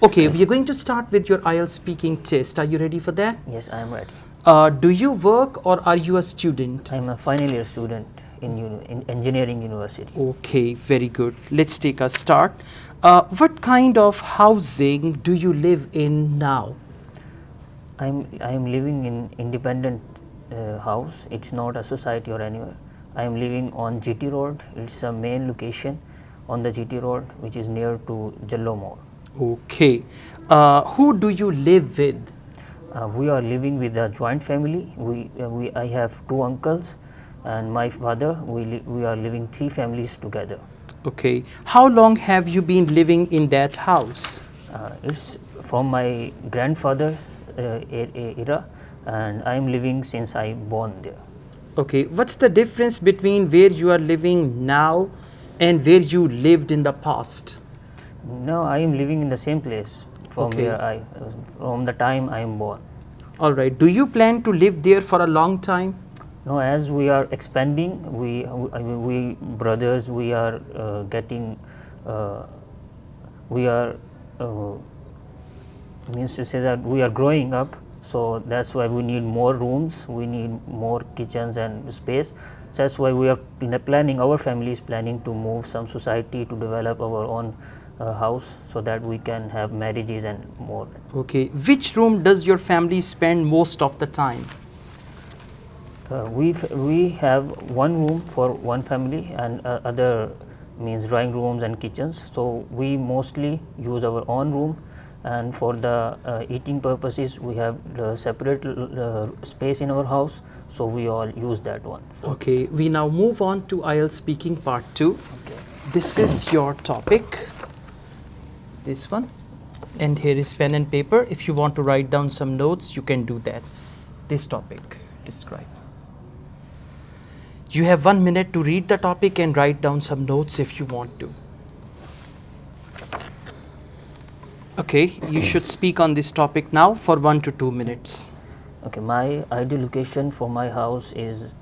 Okay, we are going to start with your IELTS speaking test. Are you ready for that? Yes, I am ready. Do you work or are you a student? I am a final year student in engineering university. Okay, very good. Let's take a start. What kind of housing do you live in now? I am living in independent house. It's not a society or anywhere. I am living on GT Road. It's a main location on the GT Road, which is near to Jallo Mall. Okay. Who do you live with? We are living with a joint family. I have two uncles and my father. We are living three families together. Okay. How long have you been living in that house? It's from my grandfather era, and I am living since I born there. Okay. What's the difference between where you are living now and where you lived in the past? Now I am living in the same place from Okay. where from the time I am born. All right. Do you plan to live there for a long time? Now, as we are expanding, we brothers, we are getting, we are means to say that we are growing up. So that's why we need more rooms, we need more kitchens and space. So that's why we are planning. Our family is planning to move some society to develop our own house, so that we can have marriages and more. Okay. Which room does your family spend most of the time? We have one room for one family and other means drawing rooms and kitchens. So we mostly use our own room, and for the eating purposes we have the separate space in our house. So we all use that one. Okay. We now move on to IELTS speaking part 2. Okay. This is your topic. This one. And here is pen and paper. If you want to write down some notes, you can do that. This topic, describe. You have 1 minute to read the topic and write down some notes if you want to. Okay, you should speak on this topic now for 1 to 2 minutes. Okay, my ideal location for my house is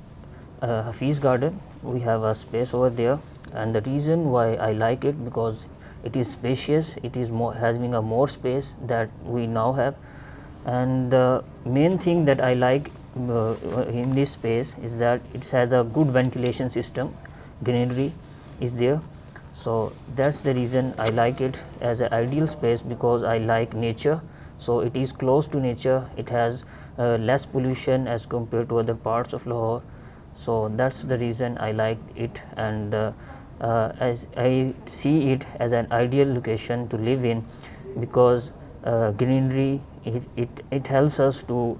Hafiz Garden. We have a space over there, and the reason why I like it, because it is spacious, it is having a more space that we now have. And the main thing that I like in this space is that it has a good ventilation system, greenery is there. So that's the reason I like it as an ideal space, because I like nature. So it is close to nature, it has less pollution as compared to other parts of Lahore. So that's the reason I like it, and as I see it as an ideal location to live in, because greenery, it helps us to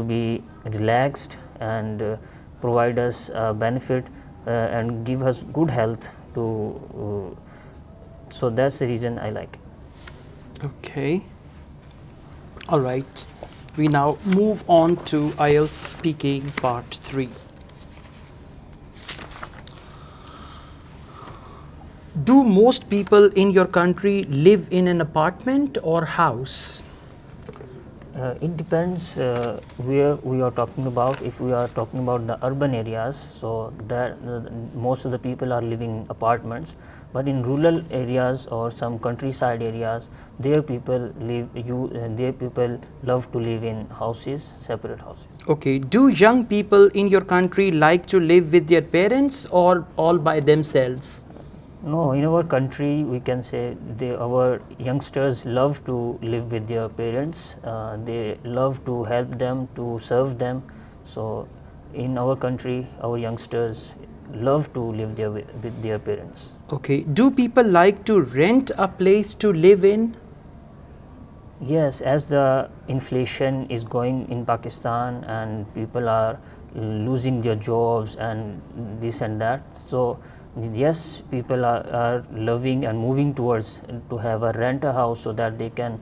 be relaxed and provide us benefit and give us good health to so that's the reason I like it. Okay. All right. We now move on to IELTS speaking part 3. Do most people in your country live in an apartment or house? It depends where we are talking about. If we are talking about the urban areas, so that most of the people are living in apartments, but in rural areas or some countryside areas, their people love to live in houses, separate houses. Okay. Do young people in your country like to live with their parents or all by themselves? No, in our country we can say our youngsters love to live with their parents. They love to help them, to serve them. So in our country, our youngsters love to live there with their parents. Okay. Do people like to rent a place to live in? Yes, as the inflation is going in Pakistan and people are losing their jobs and this and that, so yes, people are loving and moving towards to have a rent a house, so that they can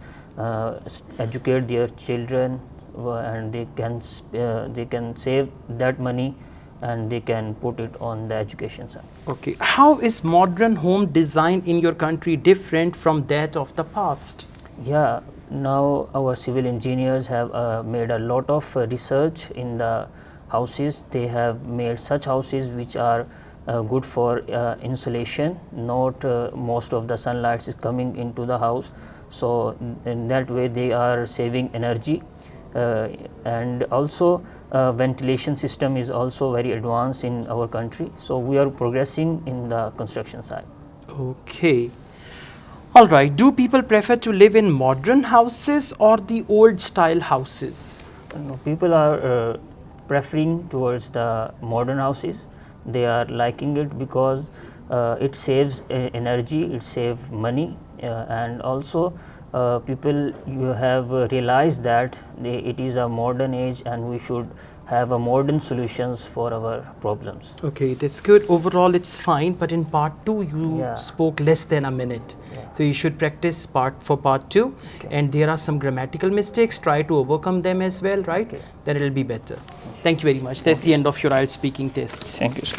educate their children, and they can save that money and they can put it on the education side. Okay. How is modern home design in your country different from that of the past? Yeah, now our civil engineers have made a lot of research in the houses. They have made such houses which are good for insulation, not most of the sunlight is coming into the house. So in that way they are saving energy, and also ventilation system is also very advanced in our country. So we are progressing in the construction side. Okay. All right. Do people prefer to live in modern houses or the old style houses? People are preferring towards the modern houses. They are liking it because it saves energy, it saves money, and also people you have realized that it is a modern age and we should have a modern solutions for our problems. Okay, that's good. Overall, it's fine. But in part 2, you Yeah. spoke less than a minute. Yeah. So you should practice part 2. Okay. And there are some grammatical mistakes. Try to overcome them as well, right? Okay. Then it'll be better. Thank you very much. That's the end of your IELTS speaking test. Thank you, sir.